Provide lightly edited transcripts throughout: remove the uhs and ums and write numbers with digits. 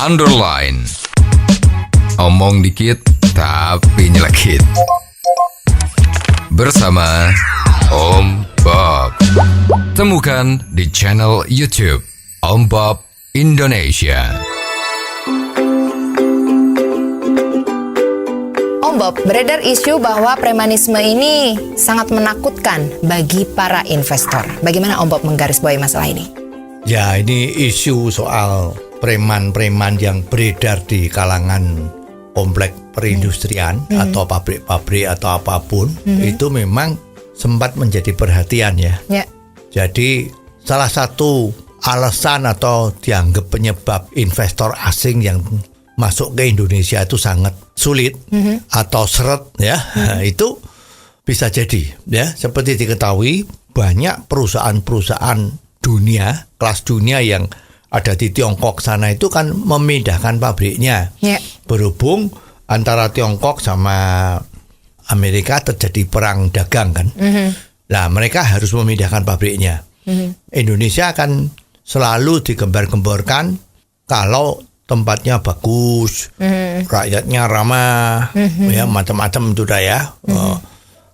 underline. Omong dikit tapi nyelekit. Bersama Om Bob. Temukan di channel YouTube Om Bob Indonesia. Om Bob, beredar isu bahwa premanisme ini sangat menakutkan bagi para investor. Bagaimana Om Bob menggarisbawahi masalah ini? Ya, ini isu soal preman-preman yang beredar di kalangan komplek perindustrian atau pabrik-pabrik atau apapun, itu memang sempat menjadi perhatian ya. Jadi salah satu alasan atau dianggap penyebab investor asing yang masuk ke Indonesia itu sangat sulit atau seret ya, itu bisa jadi ya. Seperti diketahui banyak perusahaan-perusahaan dunia, kelas dunia yang ada di Tiongkok sana itu kan memindahkan pabriknya. Berhubung antara Tiongkok sama Amerika terjadi perang dagang kan. Nah, mereka harus memindahkan pabriknya. Indonesia akan selalu digembar-gemborkan kalau tempatnya bagus, rakyatnya ramah, ya macam-macam itu dah ya.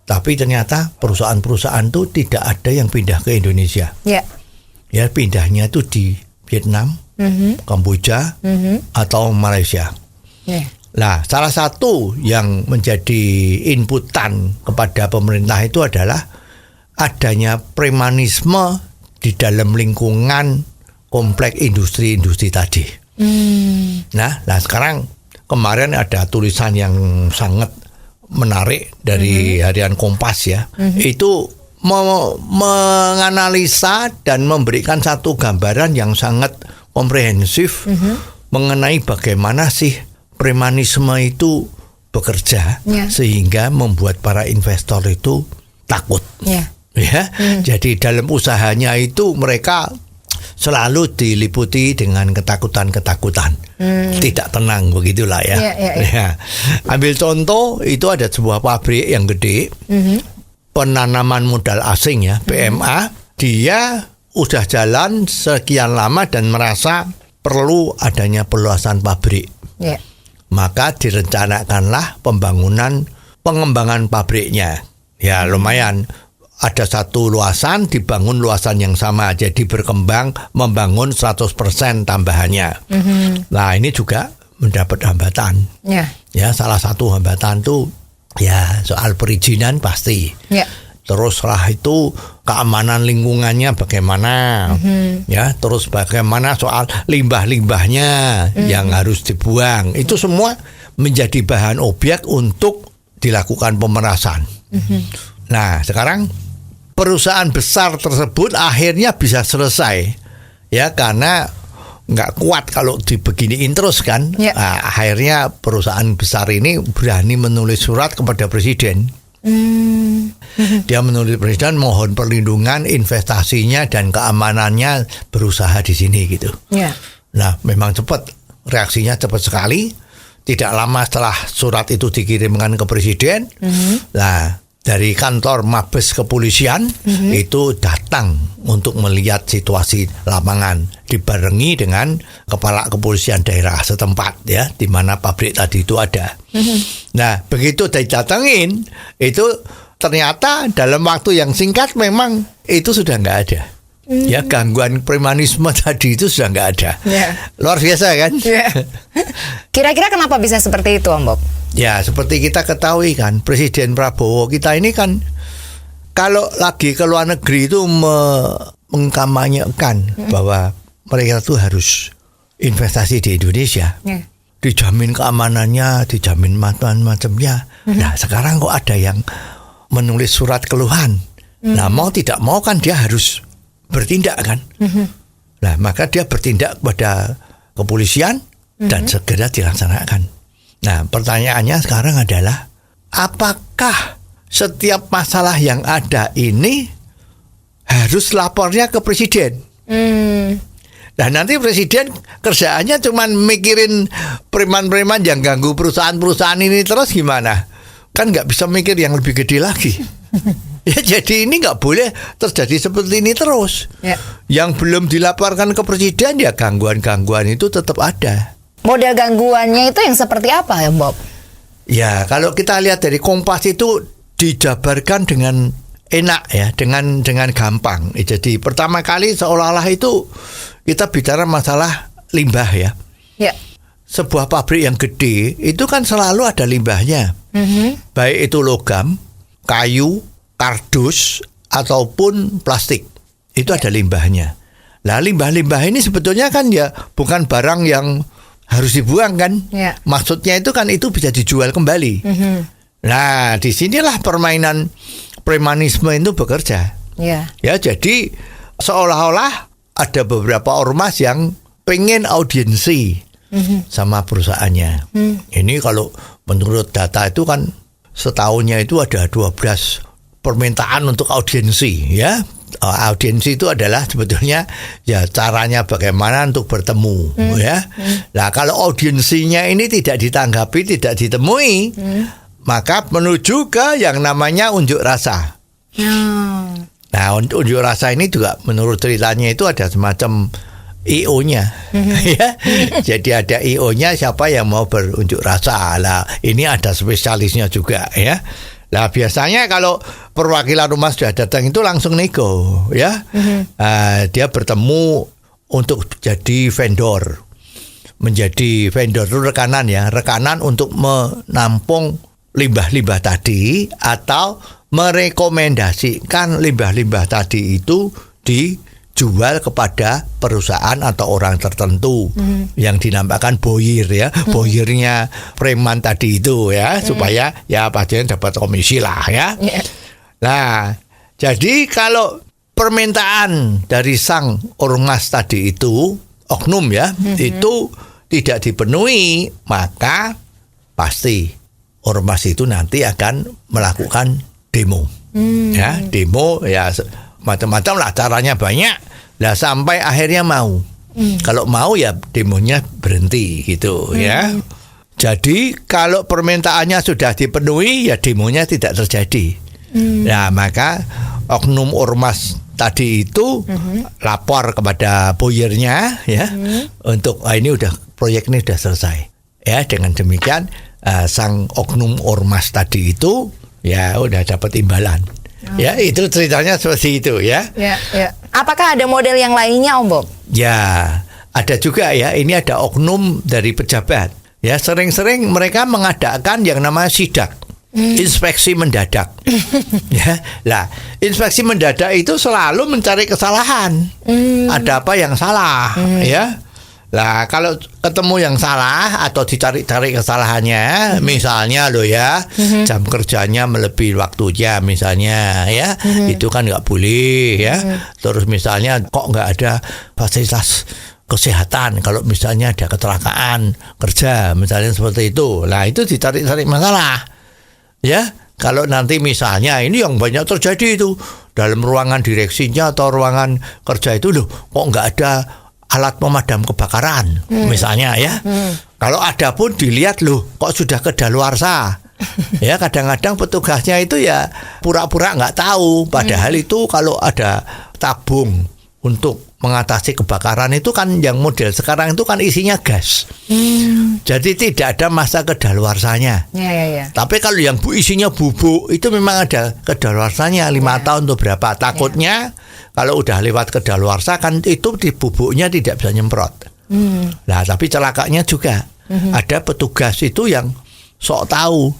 Tapi ternyata perusahaan-perusahaan itu tidak ada yang pindah ke Indonesia. Ya, pindahnya itu di Vietnam, Kamboja, atau Malaysia. Nah, salah satu yang menjadi inputan kepada pemerintah itu adalah adanya premanisme di dalam lingkungan komplek industri-industri tadi. Nah, sekarang kemarin ada tulisan yang sangat menarik dari harian Kompas ya. Itu menganalisa dan memberikan satu gambaran yang sangat komprehensif mengenai bagaimana sih premanisme itu bekerja sehingga membuat para investor itu takut. Jadi dalam usahanya itu mereka selalu diliputi dengan ketakutan-ketakutan, tidak tenang begitulah ya. Ambil contoh, itu ada sebuah pabrik yang gede, penanaman modal asing ya, PMA. Dia udah jalan sekian lama dan merasa perlu adanya perluasan pabrik. Maka direncanakanlah pengembangan pabriknya. Ya lumayan, ada satu luasan, dibangun luasan yang sama, jadi berkembang membangun 100% tambahannya. Nah, ini juga mendapat hambatan. Ya, salah satu hambatan tuh ya soal perizinan pasti. Terus setelah itu keamanan lingkungannya bagaimana, ya, terus bagaimana soal limbah-limbahnya yang harus dibuang. Itu semua menjadi bahan objek untuk dilakukan pemerasan. Nah, sekarang perusahaan besar tersebut akhirnya bisa selesai, ya, karena nggak kuat kalau dibeginiin terus kan. Nah, akhirnya perusahaan besar ini berani menulis surat kepada presiden. Dia menulis presiden mohon perlindungan investasinya dan keamanannya berusaha di sini gitu. Nah, memang cepat, reaksinya cepat sekali. Tidak lama setelah surat itu dikirimkan ke presiden, nah dari kantor Mabes Kepolisian itu datang untuk melihat situasi lapangan, dibarengi dengan kepala kepolisian daerah setempat ya, di mana pabrik tadi itu ada. Nah, begitu didatengin, itu ternyata dalam waktu yang singkat memang itu sudah nggak ada. Ya, gangguan premanisme tadi itu sudah nggak ada. Luar biasa kan? Kira-kira kenapa bisa seperti itu, Om Bob? Ya, seperti kita ketahui kan, Presiden Prabowo kita ini kan kalau lagi ke luar negeri itu mengkampanyekan bahwa mereka itu harus investasi di Indonesia. Dijamin keamanannya, dijamin macam-macamnya. Nah, sekarang kok ada yang menulis surat keluhan. Nah, mau tidak mau kan dia harus bertindak kan. Nah, maka dia bertindak kepada kepolisian dan segera dilaksanakan. Nah, pertanyaannya sekarang adalah apakah setiap masalah yang ada ini harus lapornya ke presiden? Nah, nanti presiden kerjaannya cuma mikirin preman-preman yang ganggu perusahaan-perusahaan ini terus gimana? Kan nggak bisa mikir yang lebih gede lagi. Ya, jadi ini nggak boleh terjadi seperti ini terus. Yang belum dilaporkan ke presiden ya gangguan-gangguan itu tetap ada. Model gangguannya itu yang seperti apa ya, Bob? Ya, kalau kita lihat dari Kompas itu dijabarkan dengan enak ya, dengan gampang. Jadi pertama kali seolah-olah itu kita bicara masalah limbah ya. Ya. Sebuah pabrik yang gede itu kan selalu ada limbahnya. Baik itu logam, kayu, kardus ataupun plastik. Itu ada limbahnya. Nah, limbah-limbah ini sebetulnya kan ya bukan barang yang harus dibuang kan. Ya. Maksudnya itu kan itu bisa dijual kembali. Nah, disinilah permainan premanisme itu bekerja. Ya. Ya, jadi seolah-olah ada beberapa ormas yang pengen audiensi sama perusahaannya. Ini kalau menurut data itu kan setahunnya itu ada 12 permintaan untuk audiensi ya. Audiensi itu adalah sebetulnya ya caranya bagaimana untuk bertemu ya. Nah, kalau audiensinya ini tidak ditanggapi, tidak ditemui, maka menuju ke yang namanya unjuk rasa. Nah, unjuk rasa ini juga menurut ceritanya itu ada semacam IO-nya ya. Jadi ada IO-nya siapa yang mau berunjuk rasa. Lah, ini ada spesialisnya juga ya. Nah, biasanya kalau perwakilan rumah sudah datang itu langsung nego ya. Dia bertemu untuk jadi vendor. Menjadi vendor itu rekanan ya, rekanan untuk menampung limbah-limbah tadi atau merekomendasikan limbah-limbah tadi itu dijual kepada perusahaan atau orang tertentu yang dinamakan buyer ya, buyernya preman tadi itu ya, supaya ya pasien dapat komisi lah ya. Nah, jadi kalau permintaan dari sang ormas tadi itu oknum ya, itu tidak dipenuhi, maka pasti ormas itu nanti akan melakukan demo. Ya, demo ya macam-macam lah, caranya banyak. Lah sampai akhirnya mau. Kalau mau ya demonya berhenti gitu ya. Jadi kalau permintaannya sudah dipenuhi ya demonya tidak terjadi. Nah, maka oknum ormas tadi itu lapor kepada buyernya ya untuk ini udah proyek ini udah selesai. Ya, dengan demikian sang oknum ormas tadi itu ya udah dapat imbalan. Ya, itu ceritanya seperti itu ya. Ya. Apakah ada model yang lainnya, Om Bob? Ya, ada juga ya. Ini ada oknum dari pejabat. Ya, sering-sering mereka mengadakan yang namanya sidak, inspeksi mendadak. Ya, lah inspeksi mendadak itu selalu mencari kesalahan. Ada apa yang salah, ya. Lah kalau ketemu yang salah atau dicari-cari kesalahannya, misalnya loh ya, jam kerjanya melebihi waktunya misalnya ya, itu kan nggak boleh ya. Terus misalnya kok nggak ada fasilitas kesehatan kalau misalnya ada kecelakaan kerja misalnya seperti itu. Lah itu dicari-cari masalah ya. Kalau nanti misalnya ini yang banyak terjadi itu dalam ruangan direksinya atau ruangan kerja itu loh kok nggak ada alat pemadam kebakaran misalnya ya. Kalau ada pun dilihat loh kok sudah kedaluarsa. Ya, kadang-kadang petugasnya itu ya pura-pura nggak tahu, padahal itu kalau ada tabung untuk mengatasi kebakaran itu kan yang model sekarang itu kan isinya gas. Jadi tidak ada masa kedaluarsanya. Ya. Tapi kalau yang isinya bubuk itu memang ada kedaluarsanya 5 tahun atau berapa. Takutnya kalau udah lewat kedaluarsa kan itu di bubuknya tidak bisa nyemprot. Nah, tapi celakanya juga ada petugas itu yang sok tahu.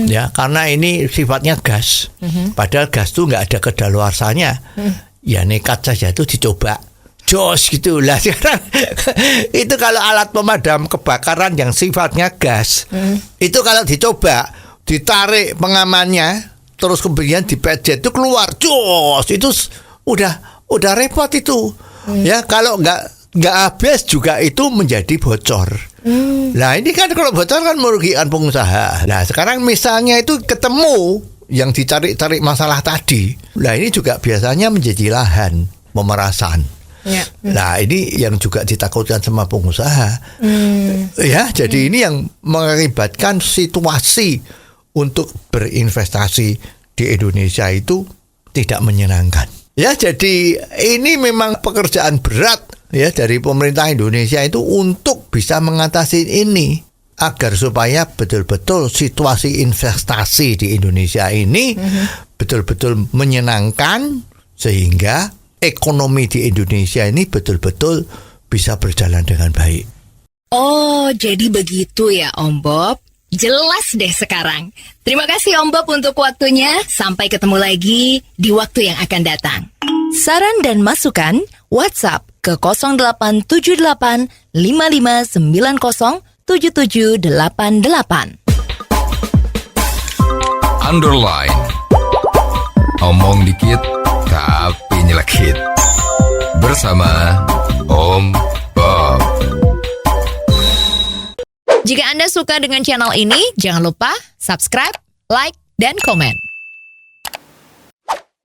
Ya, karena ini sifatnya gas. Padahal gas itu nggak ada kedaluarsanya. Ya nekat saja itu dicoba. Jos gitu lah sekarang. Itu kalau alat pemadam kebakaran yang sifatnya gas. Itu kalau dicoba, ditarik pengamannya, terus kemudian dipejet itu keluar. Jos, itu udah repot itu. Ya, kalau nggak habis juga itu menjadi bocor. Nah, ini kan kalau bocor kan merugikan pengusaha. Nah, sekarang misalnya itu ketemu yang dicari-cari masalah tadi. Nah, ini juga biasanya menjadi lahan pemerasan. Nah, ini yang juga ditakutkan sama pengusaha. Ya, jadi ini yang mengakibatkan situasi untuk berinvestasi di Indonesia itu tidak menyenangkan. Ya, jadi ini memang pekerjaan berat ya dari pemerintah Indonesia itu untuk bisa mengatasi ini agar supaya betul-betul situasi investasi di Indonesia ini betul-betul menyenangkan sehingga ekonomi di Indonesia ini betul-betul bisa berjalan dengan baik. Oh, jadi begitu ya Om Bob. Jelas deh sekarang. Terima kasih Om Bob untuk waktunya. Sampai ketemu lagi di waktu yang akan datang. Saran dan masukan WhatsApp ke 0878 5590 7788. Underline. Omong dikit tapi nyelekit. Bersama Om Bob. Jika Anda suka dengan channel ini, jangan lupa subscribe, like, dan komen.